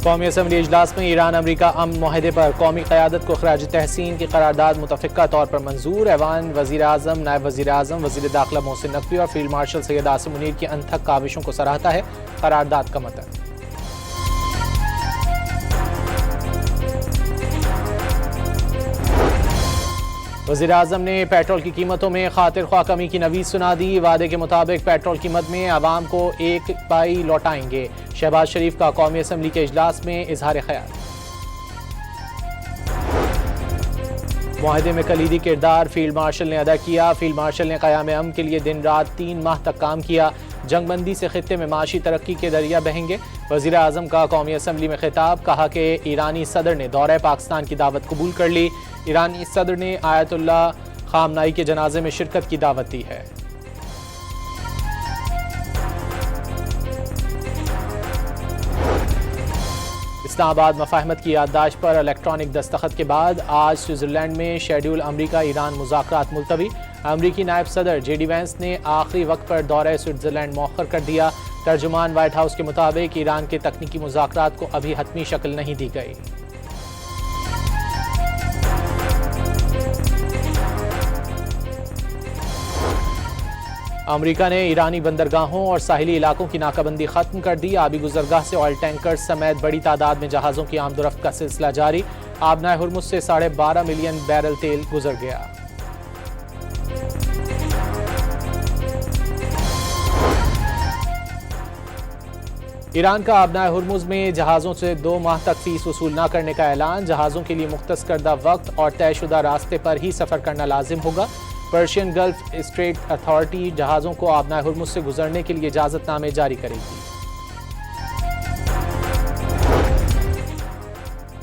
कौमी असम्बली इजलास में ईरान अमरीका अमन मुआहदे पर कौमी क़यादत को खराज तहसीन की करारदाद मुतफ़िक़ा तौर पर मंजूर। ऐवान वज़ीर आज़म, नायब वज़ीर आज़म, वज़ीर दाखिला मोहसिन नकवी और फील्ड मार्शल सैयद आसिम मुनीर की अनथक काविशों को सराहता है करारदाद का मतन। वज़ीर आज़म ने पेट्रोल की कीमतों में खातिर ख्वाह कमी की नवीद सुना दी। वादे के मुताबिक पेट्रोल कीमत में आवाम को 1 पाई लौटाएंगे। शहबाज शरीफ का कौमी असम्बली के इजलास में इजहार ख्याल। मुआहदे में कलीदी किरदार फील्ड मार्शल ने अदा किया। फील्ड मार्शल ने क़याम अमन के लिए दिन रात 3 माह तक काम किया। जंगबंदी से खित्ते में माशी तरक्की के दरिया बहेंगे। वज़ीर आज़म का कौमी असम्बली में खिताब, कहा कि ईरानी सदर ने दौरे पाकिस्तान की दावत कबूल कर ली। ईरानी सदर ने आयतुल्लाह खामनाई के जनाजे में शिरकत की दावत दी है। इस्लामाबाद मफाहमत की याददाश्त पर इलेक्ट्रॉनिक दस्तखत के बाद आज स्विट्ज़रलैंड में शेड्यूल अमरीका ईरान मुज़ाकरात मुलतवी। अमरीकी नायब सदर जेडी वैंस ने आखिरी वक्त पर दौरे स्विट्ज़रलैंड मौखर कर दिया। तर्जुमान वाइट हाउस के मुताबिक ईरान के तकनीकी मुज़ाकरात को अभी हतमी शक्ल नहीं दी गई। अमरीका ने ईरानी बंदरगाहों और साहिली इलाकों की नाकाबंदी खत्म कर दी। आबी गुजरगाह से ऑयल टैंकर समेत बड़ी तादाद में जहाज़ों की आमदोरफ्त का सिलसिला जारी। आबनाए हुर्मुज़ से 12.5 मिलियन बैरल तेल गुजर गया। ईरान का आबनाए हुर्मुज़ में जहाज़ों से 2 माह तक फीस वसूल न करने का ऐलान। जहाज़ों के लिए मुख्तस करदा वक्त और तयशुदा रास्ते पर ही सफ़र करना लाजिम होगा। पर्शियन गल्फ स्ट्रेट अथॉरिटी जहाज़ों को आबनाए हुर्मुज़ से गुजरने के लिए इजाज़तनामे जारी करेगी।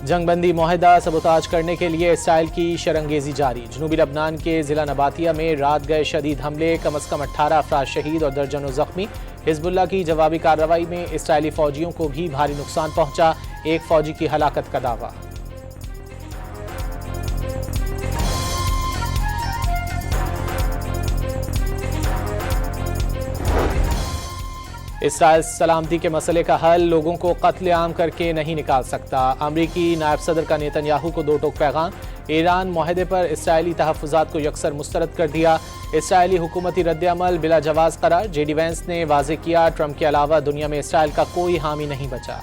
जंगबंदी मुआहदा सबोताज करने के लिए इसराइल की शरंगेजी जारी। जनूबी लबनान के ज़िला नबातिया में रात गए शदीद हमले, कम अज़ कम 18 अफराद शहीद और दर्जनों जख्मी। हिजबुल्लाह की जवाबी कार्रवाई में इसराइली फ़ौजियों को भी भारी नुकसान पहुंचा। एक फ़ौजी की हलाकत का दावा। इसराइल सलामती के मसले का हल लोगों को कत्ले आम करके नहीं निकाल सकता। अमरीकी नायब सदर का नेतन्याहू को 2 टोक पैगाम। ईरान मुआहदे पर इसराइली तहफ़्फ़ुज़ात को यकसर मुस्तरद कर दिया। इसराइली हुकूमती रद्द-ए-अमल बिला जवाज़ करार। जेडी वैंस ने वाज़े किया, ट्रंप के अलावा दुनिया में इसराइल का कोई हामी नहीं बचा।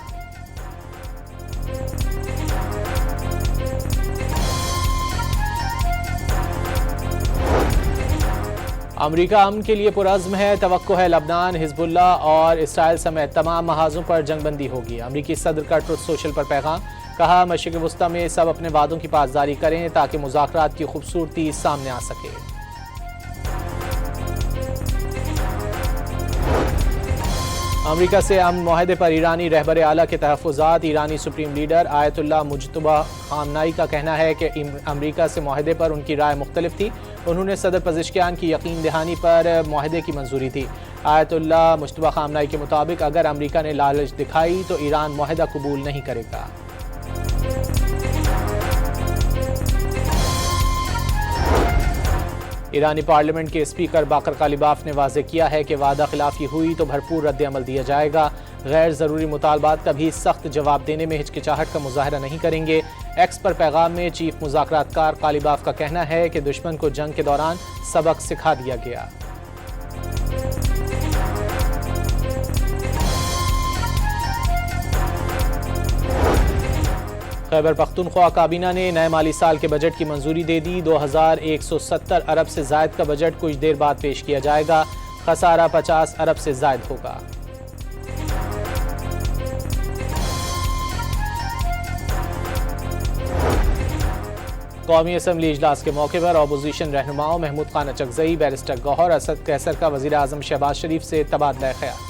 अमरीका अमन के लिए पुरज़्म है। तवक्को है लबनान, हिजबुल्लाह और इसराइल समेत तमाम महाजों पर जंगबंदी होगी। अमरीकी सदर का ट्रुथ सोशल पर पैगाम, कहा मशरिक़ वस्ता में सब अपने वादों की पासदारी करें ताकि मुज़ाकरात की खूबसूरती सामने आ सके। अमरीका से अमन मुआहदे पर ईरानी रहबर आला के तहफ़्फ़ुज़ात। ईरानी सुप्रीम लीडर आयतुल्लाह मुज्तबा खामनाई का कहना है कि अमरीका से मुआहदे पर उनकी राय मुख्तलिफ थी। उन्होंने सदर पज़ेश्कियान की यकीन दहानी पर मुआहदे की मंजूरी दी। आयतुल्लाह मुज्तबा खामनाई के मुताबिक अगर अमरीका ने लालच दिखाई तो ईरान मुआहदा कबूल नहीं करेगा। ईरानी पार्लियामेंट के स्पीकर बाकर कालिबाफ ने वाज़े किया है कि वादा खिलाफी हुई तो भरपूर रद्द-ए-अमल दिया जाएगा। गैर ज़रूरी मुतालबात का भी सख्त जवाब देने में हिचकिचाहट का मुजाहरा नहीं करेंगे। एक्स पर पैगाम में चीफ मुज़ाकरातकार कालिबाफ का कहना है कि दुश्मन को जंग के दौरान सबक सिखा दिया गया। खैबर पख्तूनख्वा काबीना ने नए माली साल के बजट की मंजूरी दे दी। 2170 अरब से जायद का बजट कुछ देर बाद पेश किया जाएगा। खसारा 50 अरब से जायद होगा। कौमी असम्बली इजलास के मौके पर अपोजिशन रहनुमाओं महमूद खान अचकज़ई, बैरिस्टर गौहर असद कैसर का वज़ीर आज़म शहबाज शरीफ से तबादला ख्याल।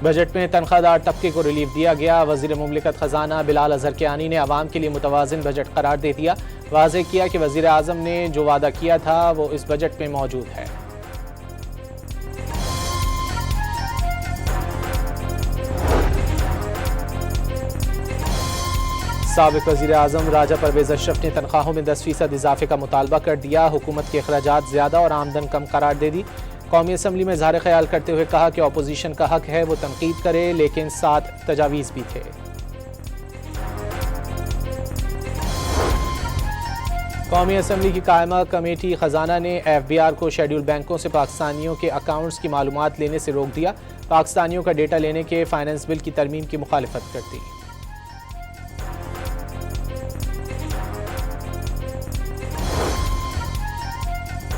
बजट में तनख्वाहदार तबके को रिलीफ दिया गया। वज़ीर मुमलिकत ख़जाना बिलाल अज़हर कियानी ने आवाम के लिए मुतवाज़िन बजट करार दे दिया। वाज़ेह किया कि वज़ीर आज़म ने जो वादा किया था वो इस बजट में मौजूद है। साबिक वज़ीर आज़म राजा परवेज़ अशरफ ने तनख्वाहों में 10% इजाफे का मुतालबा कर दिया। हुकूमत के अखराजात ज़्यादा और आमदन कम करार दे दी। कौमी असम्बली में इज़हार ख्याल करते हुए कहा कि अपोजिशन का हक है वो तनकीद करे, लेकिन 7 तजावीज़ भी थे। कौमी असम्बली की कायमा कमेटी खजाना ने FBR को शेड्यूल बैंकों से पाकिस्तानियों के अकाउंट्स की मालूमात लेने से रोक दिया। पाकिस्तानियों का डेटा लेने के फाइनेंस बिल की तरमीम की मुखालिफत कर दी।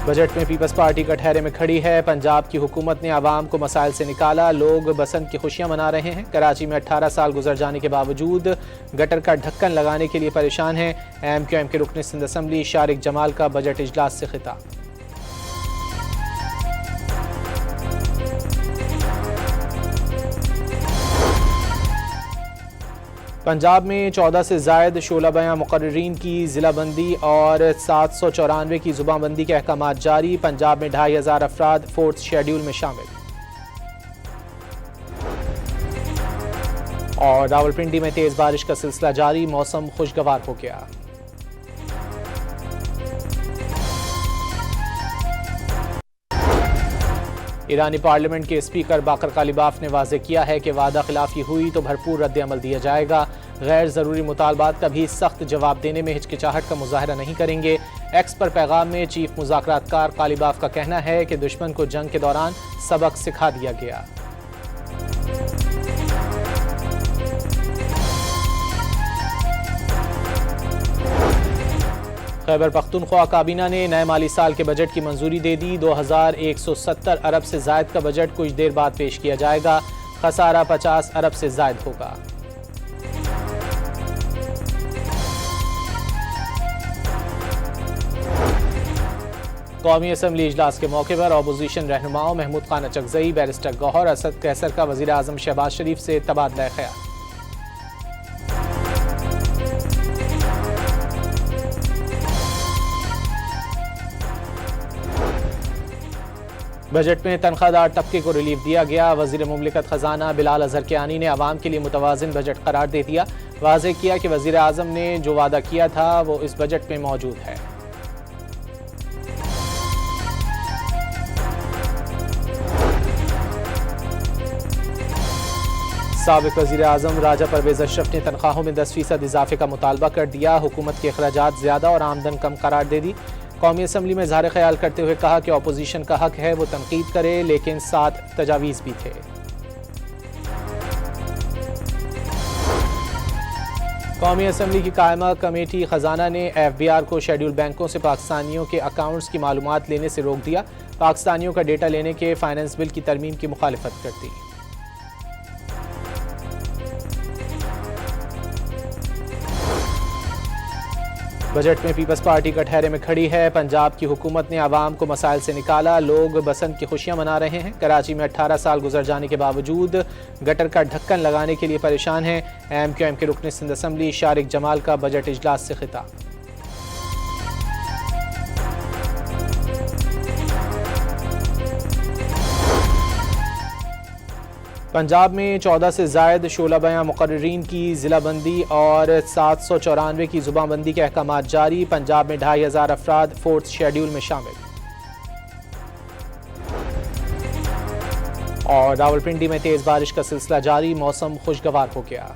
बजट में पीपल्स पार्टी कटहरे में खड़ी है। पंजाब की हुकूमत ने आवाम को मसाइल से निकाला, लोग बसंत की खुशियां मना रहे हैं। कराची में 18 साल गुजर जाने के बावजूद गटर का ढक्कन लगाने के लिए परेशान हैं। MQM के रुकन सिंध असम्बली शारिक जमाल का बजट इजलास से खिताब। पंजाब में 14 से ज़ायद शोला बयां मुकर्ररीन की ज़िलाबंदी और 794 की ज़ुबानबंदी के अहकामात जारी। पंजाब में 2500 अफराद 4th शेड्यूल में शामिल। और रावलपिंडी में तेज़ बारिश का सिलसिला जारी, मौसम खुशगवार हो गया। ईरानी पार्लियामेंट के स्पीकर बाकर कालिबाफ ने वाज़ेह किया है कि वादा खिलाफी हुई तो भरपूर रद्द अमल दिया जाएगा। गैर ज़रूरी मुतालबात का भी सख्त जवाब देने में हिचकिचाहट का मुजाहरा नहीं करेंगे। एक्स पर पैगाम में चीफ मुज़ाकरातकार कालिबाफ का कहना है कि दुश्मन को जंग के दौरान सबक सिखा दिया गया। खैबर पख्तूनख्वा काबीना ने नए माली साल के बजट की मंजूरी दे दी। 2170 अरब से जायद का बजट कुछ देर बाद पेश किया जाएगा। खसारा 50 अरब से जायद होगा। कौमी असम्बली इजलास के मौके पर अपोजिशन रहनुमाओं महमूद खान अचकजई, बैरिस्टर गौहर, असद कैसर का वज़ीर आज़म शहबाज शरीफ से तबादला ख्याल। बजट में तनख्वाहदार तबके को रिलीफ दिया गया। वज़ीर मुमलिकत खजाना बिलाल अजहर कियानी ने आवाम के लिए मुतवाज़िन बजट करार दे दिया। वाज़ेह किया कि वज़ीर आज़म ने जो वादा किया था वो इस बजट में मौजूद है। साबिक वज़ीर आज़म राजा परवेज़ अशरफ ने तनख्वाहों में 10% इजाफे का मुतालबा कर दिया। हुकूमत के अखराजात ज़्यादा और आमदन कम करार दे दी। कौमी असम्बली में इज़हार ख्याल करते हुए कहा कि अपोजिशन का हक है वो तनकीद करे, लेकिन 7 तजावीज़ भी थे। कौमी असम्बली की कायमा कमेटी खजाना ने FBR को शेड्यूल बैंकों से पाकिस्तानियों के अकाउंट्स की मालूमात लेने से रोक दिया। पाकिस्तानियों का डेटा लेने के फाइनेंस बिल की तरमीम की मुखालिफत कर दी। बजट में पीपल्स पार्टी कटहरे में खड़ी है। पंजाब की हुकूमत ने आवाम को मसाइल से निकाला, लोग बसंत की खुशियां मना रहे हैं। कराची में 18 साल गुजर जाने के बावजूद गटर का ढक्कन लगाने के लिए परेशान हैं। MQM के रुकन सिंध असम्बली शारिक जमाल का बजट इजलास से खिताब। पंजाब में 14 से ज़ायद शोला बयां मुकर्ररीन की ज़िलाबंदी और 794 की ज़ुबानबंदी के अहकामात जारी। पंजाब में 2500 अफराद 4th शेड्यूल में शामिल। और रावलपिंडी में तेज़ बारिश का सिलसिला जारी, मौसम खुशगवार हो गया।